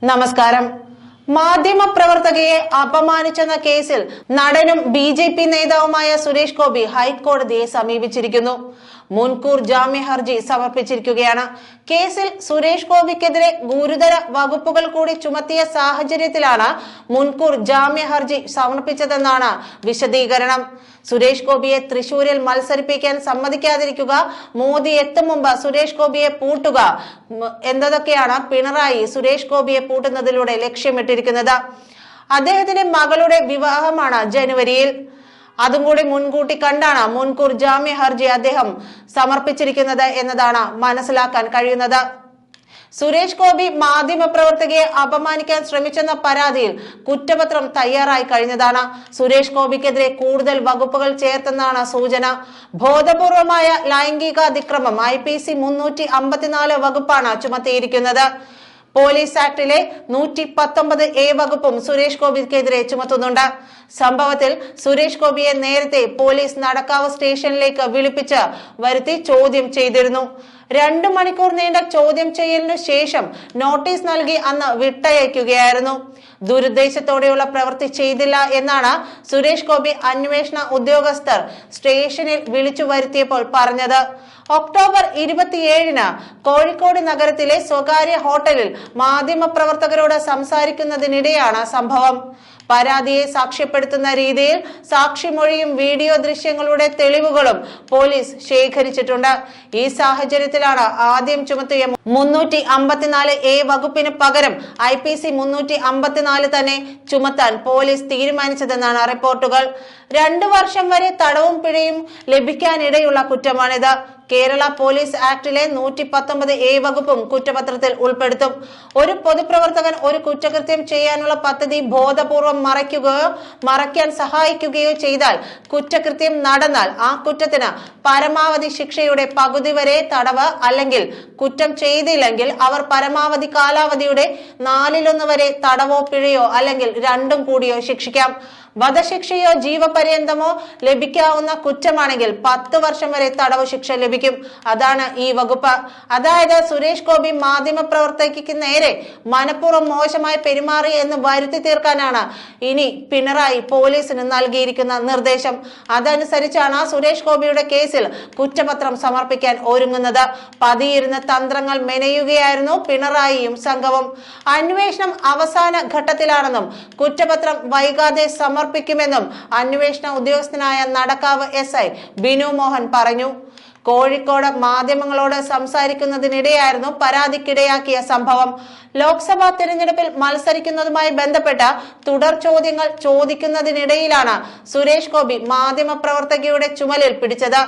നമസ്കാരം. മാധ്യമപ്രവർത്തകയെ അപമാനിച്ചെന്ന കേസിൽ നടനും ബി.ജെ.പി. നേതാവുമായ സുരേഷ് ഗോപി ഹൈക്കോടതിയെ സമീപിച്ചിരിക്കുന്നു. മുൻകൂർ ജാമ്യ ഹർജി സമർപ്പിച്ചിരിക്കുകയാണ്. കേസിൽ സുരേഷ് ഗോപിക്കെതിരെ ഗുരുതര വകുപ്പുകൾ കൂടി ചുമത്തിയ സാഹചര്യത്തിലാണ് മുൻകൂർ ജാമ്യ ഹർജി സമർപ്പിച്ചതെന്നാണ് വിശദീകരണം. സുരേഷ് ഗോപിയെ തൃശൂരിൽ മത്സരിപ്പിക്കാൻ സമ്മതിക്കാതിരിക്കുക, മോദി എത്തും മുമ്പ് സുരേഷ് ഗോപിയെ പൂട്ടുക എന്നതൊക്കെയാണ് പിണറായി സുരേഷ് ഗോപിയെ പൂട്ടുന്നതിലൂടെ ലക്ഷ്യമിട്ടിരിക്കുന്നത്. അദ്ദേഹത്തിന്റെ മകളുടെ വിവാഹമാണ് ജനുവരിയിൽ. അതും കൂടി മുൻകൂട്ടി കണ്ടാണ് മുൻകൂർ ജാമ്യ ഹർജി അദ്ദേഹം സമർപ്പിച്ചിരിക്കുന്നത് എന്നതാണ് മനസ്സിലാക്കാൻ കഴിയുന്നത്. സുരേഷ് ഗോപി മാധ്യമപ്രവർത്തകയെ അപമാനിക്കാൻ ശ്രമിച്ചെന്ന പരാതിയിൽ കുറ്റപത്രം തയ്യാറായി കഴിഞ്ഞതാണ്. സുരേഷ് ഗോപിക്കെതിരെ കൂടുതൽ വകുപ്പുകൾ ചേർത്തെന്നാണ് സൂചന. ബോധപൂർവമായ ലൈംഗികാതിക്രമം IPC 354 വകുപ്പാണ് ചുമത്തിയിരിക്കുന്നത്. പോലീസ് ആക്ടിലെ 119A വകുപ്പും സുരേഷ് ഗോപിക്കെതിരെ ചുമത്തുന്നുണ്ട്. സംഭവത്തിൽ സുരേഷ് ഗോപിയെ നേരത്തെ പോലീസ് നടക്കാവ് സ്റ്റേഷനിലേക്ക് വിളിപ്പിച്ച് വരുത്തി ചോദ്യം ചെയ്തിരുന്നു. 2 മണിക്കൂർ നീണ്ട ചോദ്യം ചെയ്യലിനു ശേഷം നോട്ടീസ് നൽകി അന്ന് വിട്ടയക്കുകയായിരുന്നു. ദുരുദ്ദേശത്തോടെയുള്ള പ്രവൃത്തി ചെയ്തില്ല എന്നാണ് സുരേഷ് ഗോപി അന്വേഷണ ഉദ്യോഗസ്ഥർ സ്റ്റേഷനിൽ വിളിച്ചു വരുത്തിയപ്പോൾ പറഞ്ഞത്. ഒക്ടോബർ 27-ന് കോഴിക്കോട് നഗരത്തിലെ സ്വകാര്യ ഹോട്ടലിൽ മാധ്യമപ്രവർത്തകരോട് സംസാരിക്കുന്നതിനിടെയാണ് സംഭവം. പരാതിയെ സാക്ഷ്യപ്പെടുത്തുന്ന രീതിയിൽ സാക്ഷിമൊഴിയും വീഡിയോ ദൃശ്യങ്ങളുടെ തെളിവുകളും പോലീസ് ശേഖരിച്ചിട്ടുണ്ട്. ഈ സാഹചര്യത്തിലാണ് ആദ്യം ചുമത്തിയ 354A വകുപ്പിന് പകരം IPC 354 തന്നെ ചുമത്താൻ പോലീസ് തീരുമാനിച്ചതെന്നാണ് റിപ്പോർട്ടുകൾ. 2 വർഷം വരെ തടവും പിഴയും ലഭിക്കാനിടയുള്ള കുറ്റമാണിത്. കേരള പോലീസ് ആക്ടിലെ 119A വകുപ്പും കുറ്റപത്രത്തിൽ ഉൾപ്പെടുത്തും. ഒരു പൊതുപ്രവർത്തകൻ ഒരു കുറ്റകൃത്യം ചെയ്യാനുള്ള പദ്ധതി ബോധപൂർവം മറയ്ക്കുകയോ മറയ്ക്കാൻ സഹായിക്കുകയോ ചെയ്താൽ കുറ്റകൃത്യം നടന്നാൽ ആ കുറ്റത്തിന് പരമാവധി ശിക്ഷയുടെ പകുതി വരെ തടവ്, അല്ലെങ്കിൽ കുറ്റം ചെയ്തില്ലെങ്കിൽ അവർ പരമാവധി കാലാവധിയുടെ 4/1 വരെ തടവോ പിഴയോ അല്ലെങ്കിൽ രണ്ടും കൂടിയോ ശിക്ഷിക്കാം. വധശിക്ഷയോ ജീവപര്യന്തമോ ലഭിക്കാവുന്ന കുറ്റമാണെങ്കിൽ 10 വർഷം വരെ തടവ് ശിക്ഷ ലഭിക്കും. അതാണ് ഈ വകുപ്പ്. അതായത് സുരേഷ് ഗോപി മാധ്യമപ്രവർത്തകയ്ക്ക് നേരെ മനഃപൂർവ്വം മോശമായി പെരുമാറി എന്ന് വരുത്തി തീർക്കാനാണ് ഇനി പിണറായി പോലീസിന് നൽകിയിരിക്കുന്ന നിർദ്ദേശം. അതനുസരിച്ചാണ് സുരേഷ് ഗോപിയുടെ കേസിൽ കുറ്റപത്രം സമർപ്പിക്കാൻ ഒരുങ്ങുന്നത്. പതിയിരുന്ന തന്ത്രങ്ങൾ മെനയുകയായിരുന്നു പിണറായിയും സംഘവും. അന്വേഷണം അവസാന ഘട്ടത്തിലാണെന്നും കുറ്റപത്രം വൈകാതെ സമർപ്പിക്കുമെന്നും അന്വേഷണ ഉദ്യോഗസ്ഥനായ നടക്കാവ് SI ബിനു മോഹൻ പറഞ്ഞു. കോഴിക്കോട് മാധ്യമങ്ങളോട് സംസാരിക്കുന്നതിനിടെയായിരുന്നു പരാതിക്കിടയാക്കിയ സംഭവം. ലോക്സഭാ തിരഞ്ഞെടുപ്പിൽ മത്സരിക്കുന്നതുമായി ബന്ധപ്പെട്ട തുടർ ചോദ്യങ്ങൾ ചോദിക്കുന്നതിനിടയിലാണ് സുരേഷ് ഗോപി മാധ്യമപ്രവർത്തകയുടെ ചുമലിൽ പിടിച്ചത്.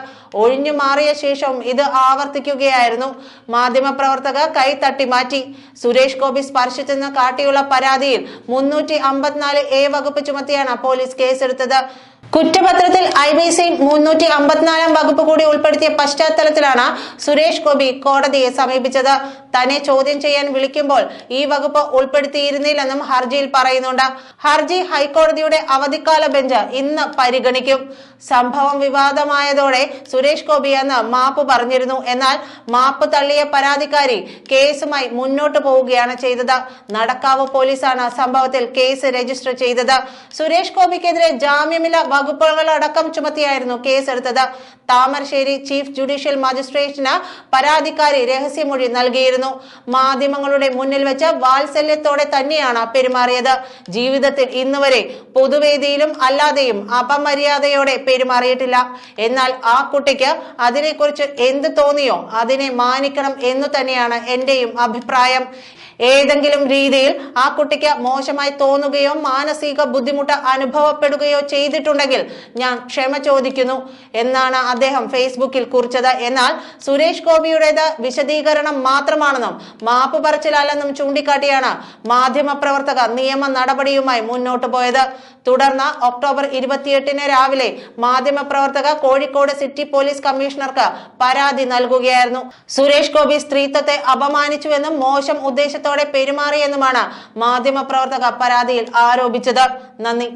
ഒഴിഞ്ഞു മാറിയ ശേഷവും ഇത് ആവർത്തിക്കുകയായിരുന്നു. മാധ്യമപ്രവർത്തക കൈ തട്ടി മാറ്റി. സുരേഷ് ഗോപി സ്പർശിച്ചെന്ന് കാട്ടിയുള്ള പരാതിയിൽ 354A വകുപ്പ് ചുമത്തിയാണ് പോലീസ് കേസെടുത്തത്. കുറ്റപത്രത്തിൽ IPC 354 വകുപ്പ് കൂടി ഉൾപ്പെടുത്തിയ പശ്ചാത്തലത്തിലാണ് സുരേഷ് ഗോപി കോടതിയെ സമീപിച്ചത്. തന്നെ ചോദ്യം ചെയ്യാൻ വിളിക്കുമ്പോൾ ഈ വകുപ്പ് ഉൾപ്പെടുത്തിയിരുന്നില്ലെന്നും ഹർജിയിൽ പറയുന്നുണ്ട്. ഹർജി ഹൈക്കോടതിയുടെ അവധിക്കാല ബെഞ്ച് ഇന്ന് പരിഗണിക്കും. സംഭവം വിവാദമായതോടെ സുരേഷ് ഗോപി അന്ന് മാപ്പ് പറഞ്ഞിരുന്നു. എന്നാൽ മാപ്പ് തള്ളിയ പരാതിക്കാരി കേസുമായി മുന്നോട്ട് പോവുകയാണ് ചെയ്തത്. നടക്കാവ് പോലീസാണ് സംഭവത്തിൽ കേസ് രജിസ്റ്റർ ചെയ്തത്. സുരേഷ് ഗോപിക്കെതിരെ ജാമ്യമില്ല വകുപ്പുകളടക്കം ചുമത്തിയായിരുന്നു കേസെടുത്തത്. താമരശ്ശേരി ചീഫ് ജുഡീഷ്യൽ മജിസ്ട്രേറ്റിന് പരാതിക്കാരി രഹസ്യമൊഴി നൽകിയിരുന്നു. മാധ്യമങ്ങളുടെ മുന്നിൽ വെച്ച് വാത്സല്യത്തോടെ തന്നെയാണ് പെരുമാറിയത്. ജീവിതത്തിൽ ഇന്നുവരെ പൊതുവേദിയിലും അല്ലാതെയും അപമര്യാദയോടെ പെരുമാറിയിട്ടില്ല. എന്നാൽ ആ കുട്ടിക്ക് അതിനെക്കുറിച്ച് എന്ത് തോന്നിയോ അതിനെ മാനിക്കണം എന്നു തന്നെയാണ് എന്റെയും അഭിപ്രായം. ഏതെങ്കിലും രീതിയിൽ ആ കുട്ടിക്ക് മോശമായി തോന്നുകയോ മാനസിക ബുദ്ധിമുട്ട് അനുഭവപ്പെടുകയോ ചെയ്തിട്ടുണ്ടെങ്കിൽ ഞാൻ ക്ഷമ ചോദിക്കുന്നു എന്നാണ് അദ്ദേഹം ഫേസ്ബുക്കിൽ കുറിച്ചത്. എന്നാൽ സുരേഷ് ഗോപിയുടേത് വിശദീകരണം മാത്രമാണെന്നും മാപ്പ് പറച്ചിലല്ലെന്നും ചൂണ്ടിക്കാട്ടിയാണ് മാധ്യമപ്രവർത്തക നിയമ നടപടിയുമായി മുന്നോട്ട് പോയത്. തുടർന്ന് ഒക്ടോബർ 28-ന് രാവിലെ മാധ്യമപ്രവർത്തക കോഴിക്കോട് സിറ്റി പോലീസ് കമ്മീഷണർക്ക് പരാതി നൽകുകയായിരുന്നു. സുരേഷ് ഗോപി സ്ത്രീത്വത്തെ അപമാനിച്ചുവെന്നും മോശം ഉദ്ദേശത്തോടെ പെരുമാറിയെന്നുമാണ് മാധ്യമപ്രവർത്തക പരാതിയിൽ ആരോപിച്ചത്. നന്ദി.